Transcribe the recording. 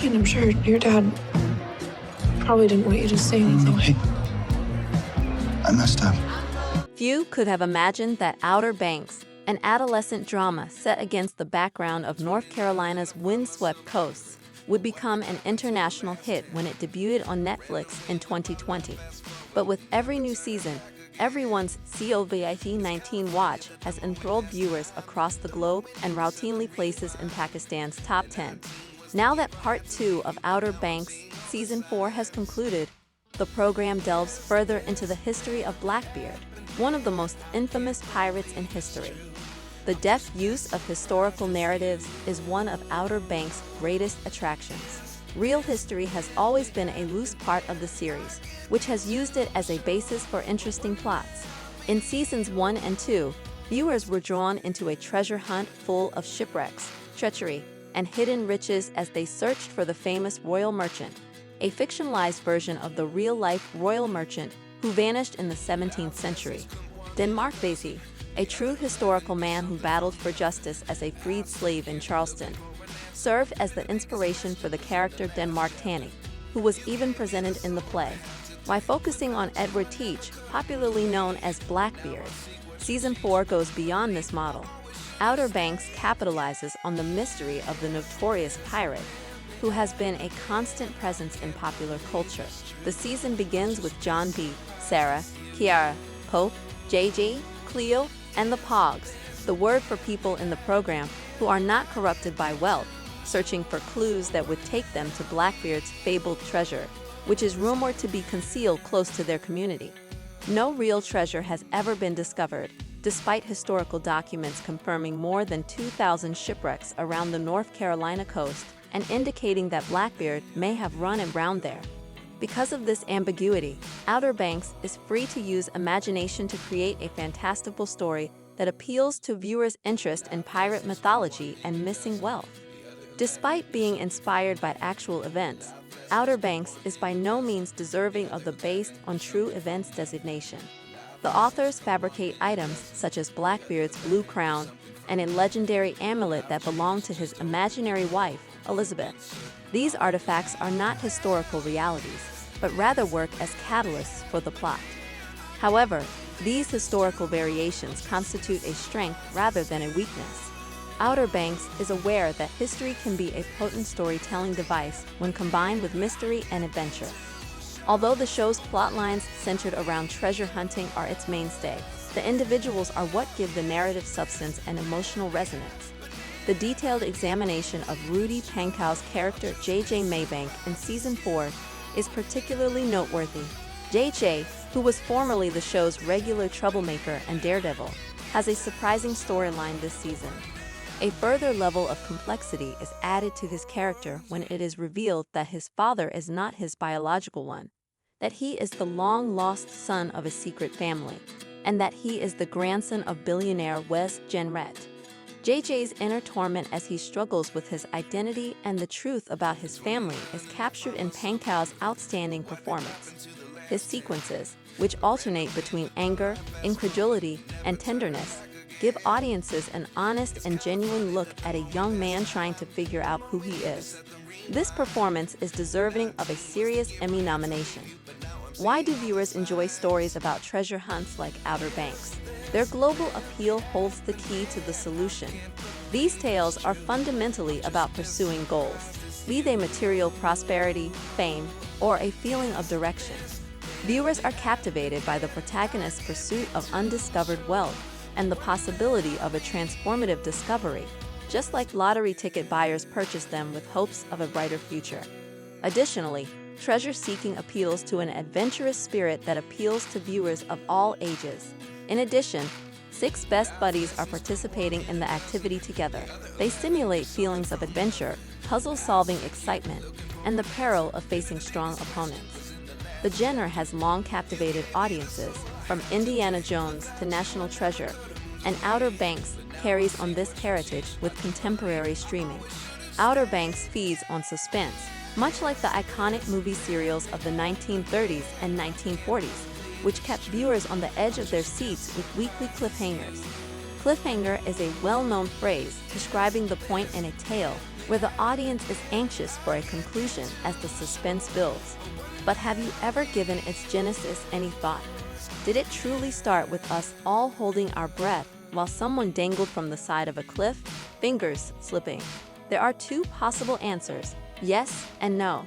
And I'm sure your dad probably didn't want you to say anything. Hey, I messed up. Few could have imagined that Outer Banks, an adolescent drama set against the background of North Carolina's windswept coasts, would become an international hit when it debuted on Netflix in 2020. But with every new season, everyone's COVID-19 watch has enthralled viewers across the globe and routinely places in Pakistan's top 10. Now that Part 2 of Outer Banks Season 4 has concluded, the program delves further into the history of Blackbeard, one of the most infamous pirates in history. The deft use of historical narratives is one of Outer Banks' greatest attractions. Real history has always been a loose part of the series, which has used it as a basis for interesting plots. In Seasons 1 and 2, viewers were drawn into a treasure hunt full of shipwrecks, treachery, and hidden riches as they searched for the famous royal merchant, a fictionalized version of the real-life royal merchant who vanished in the 17th century. Denmark Vesey, a true historical man who battled for justice as a freed slave in Charleston, served as the inspiration for the character Denmark Tanny, who was even presented in the play. By focusing on Edward Teach, popularly known as Blackbeard, Season 4 goes beyond this model. Outer Banks capitalizes on the mystery of the notorious pirate, who has been a constant presence in popular culture. The season begins with John B., Sarah, Kiara, Pope, JJ, Cleo, and the Pogs, the word for people in the program who are not corrupted by wealth, searching for clues that would take them to Blackbeard's fabled treasure, which is rumored to be concealed close to their community. No real treasure has ever been discovered, despite historical documents confirming more than 2,000 shipwrecks around the North Carolina coast and indicating that Blackbeard may have run aground there. Because of this ambiguity, Outer Banks is free to use imagination to create a fantastical story that appeals to viewers' interest in pirate mythology and missing wealth. Despite being inspired by actual events, Outer Banks is by no means deserving of the based on true events designation. The authors fabricate items such as Blackbeard's blue crown and a legendary amulet that belonged to his imaginary wife, Elizabeth. These artifacts are not historical realities, but rather work as catalysts for the plot. However, these historical variations constitute a strength rather than a weakness. Outer Banks is aware that history can be a potent storytelling device when combined with mystery and adventure. Although the show's plotlines centered around treasure hunting are its mainstay, the individuals are what give the narrative substance and emotional resonance. The detailed examination of Rudy Pankow's character JJ Maybank in Season 4 is particularly noteworthy. JJ, who was formerly the show's regular troublemaker and daredevil, has a surprising storyline this season. A further level of complexity is added to his character when it is revealed that his father is not his biological one, that he is the long-lost son of a secret family, and that he is the grandson of billionaire Wes Jenrette. JJ's inner torment as he struggles with his identity and the truth about his family is captured in Pankow's outstanding performance. His sequences, which alternate between anger, incredulity, and tenderness, give audiences an honest and genuine look at a young man trying to figure out who he is. This performance is deserving of a serious Emmy nomination. Why do viewers enjoy stories about treasure hunts like Outer Banks? Their global appeal holds the key to the solution. These tales are fundamentally about pursuing goals, be they material prosperity, fame, or a feeling of direction. Viewers are captivated by the protagonist's pursuit of undiscovered wealth and the possibility of a transformative discovery, just like lottery ticket buyers purchase them with hopes of a brighter future. Additionally, treasure-seeking appeals to an adventurous spirit that appeals to viewers of all ages. In addition, 6 best buddies are participating in the activity together. They simulate feelings of adventure, puzzle-solving excitement, and the peril of facing strong opponents. The genre has long captivated audiences, from Indiana Jones to National Treasure, and Outer Banks carries on this heritage with contemporary streaming. Outer Banks feeds on suspense, much like the iconic movie serials of the 1930s and 1940s, which kept viewers on the edge of their seats with weekly cliffhangers. Cliffhanger is a well-known phrase describing the point in a tale where the audience is anxious for a conclusion as the suspense builds. But have you ever given its genesis any thought? Did it truly start with us all holding our breath while someone dangled from the side of a cliff, fingers slipping? There are two possible answers, yes and no.